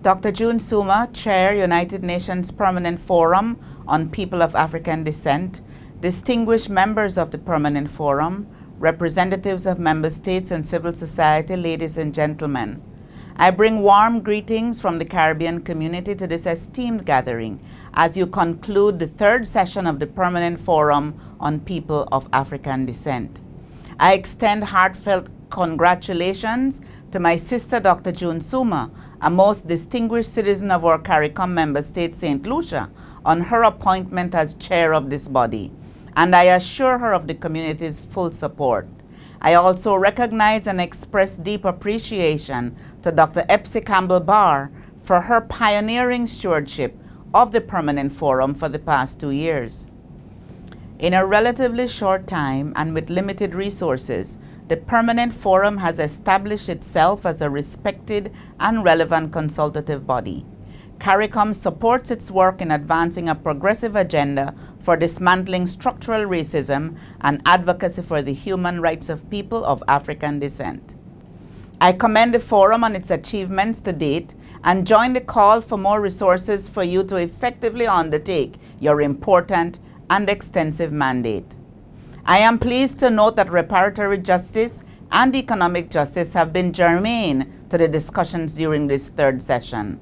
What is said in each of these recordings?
Dr. June Suma, Chair, United Nations Permanent Forum on People of African Descent, distinguished members of the Permanent Forum, representatives of member states and civil society, ladies and gentlemen. I bring warm greetings from the Caribbean community to this esteemed gathering as you conclude the third session of the Permanent Forum on People of African Descent. I extend heartfelt congratulations to my sister, Dr. June Suma, a most distinguished citizen of our CARICOM member state, St. Lucia, on her appointment as chair of this body, and I assure her of the community's full support. I also recognize and express deep appreciation to Dr. Epsie Campbell-Barr for her pioneering stewardship of the Permanent Forum for the past 2 years. In a relatively short time and with limited resources, the Permanent Forum has established itself as a respected and relevant consultative body. CARICOM supports its work in advancing a progressive agenda for dismantling structural racism and advocacy for the human rights of people of African descent. I commend the Forum on its achievements to date and join the call for more resources for you to effectively undertake your important and extensive mandate. I am pleased to note that reparatory justice and economic justice have been germane to the discussions during this third session.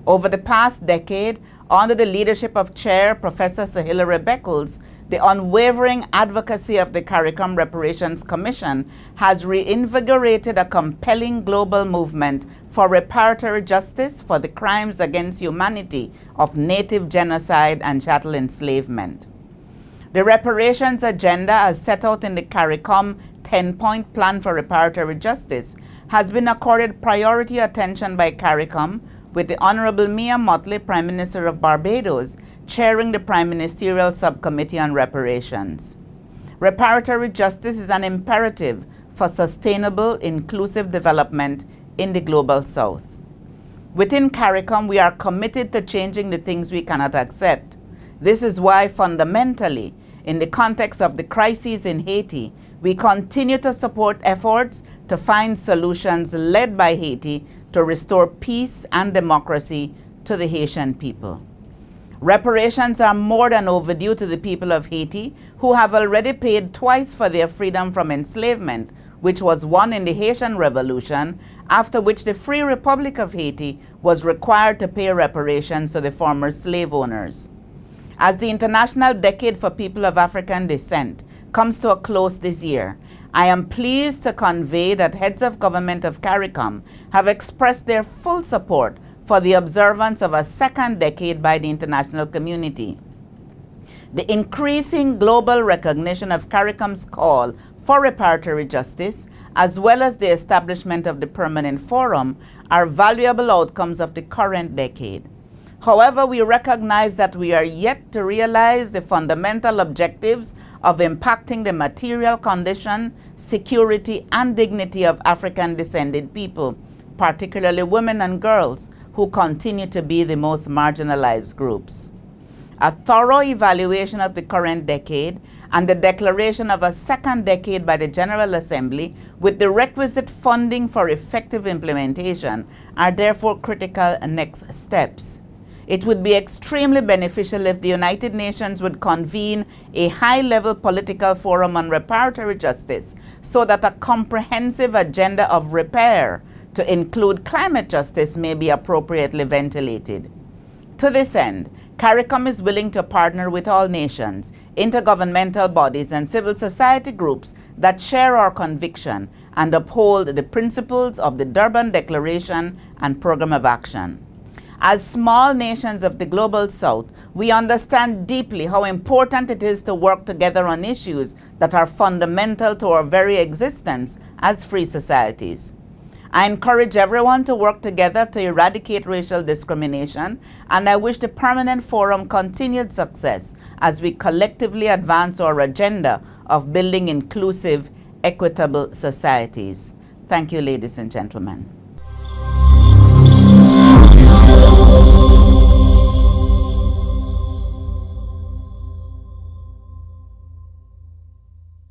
Over the past decade, under the leadership of Chair Professor Sir Hilary Beckles, the unwavering advocacy of the CARICOM Reparations Commission has reinvigorated a compelling global movement for reparatory justice for the crimes against humanity of native genocide and chattel enslavement. The reparations agenda, as set out in the CARICOM 10-point plan for reparatory justice, has been accorded priority attention by CARICOM, with the Honorable Mia Mottley, Prime Minister of Barbados, chairing the Prime Ministerial Subcommittee on Reparations. Reparatory justice is an imperative for sustainable, inclusive development in the Global South. Within CARICOM, we are committed to changing the things we cannot accept. This is why, fundamentally, in the context of the crises in Haiti, we continue to support efforts to find solutions led by Haiti to restore peace and democracy to the Haitian people. Reparations are more than overdue to the people of Haiti, who have already paid twice for their freedom from enslavement, which was won in the Haitian Revolution, after which the Free Republic of Haiti was required to pay reparations to the former slave owners. As the International Decade for People of African Descent comes to a close this year, I am pleased to convey that heads of government of CARICOM have expressed their full support for the observance of a second decade by the international community. The increasing global recognition of CARICOM's call for reparatory justice, as well as the establishment of the Permanent Forum, are valuable outcomes of the current decade. However, we recognize that we are yet to realize the fundamental objectives of impacting the material condition, security, and dignity of African-descended people, particularly women and girls, who continue to be the most marginalized groups. A thorough evaluation of the current decade and the declaration of a second decade by the General Assembly with the requisite funding for effective implementation are therefore critical next steps. It would be extremely beneficial if the United Nations would convene a high-level political forum on reparatory justice so that a comprehensive agenda of repair to include climate justice may be appropriately ventilated. To this end, CARICOM is willing to partner with all nations, intergovernmental bodies, and civil society groups that share our conviction and uphold the principles of the Durban Declaration and Program of Action. As small nations of the Global South, we understand deeply how important it is to work together on issues that are fundamental to our very existence as free societies. I encourage everyone to work together to eradicate racial discrimination, and I wish the Permanent Forum continued success as we collectively advance our agenda of building inclusive, equitable societies. Thank you, ladies and gentlemen.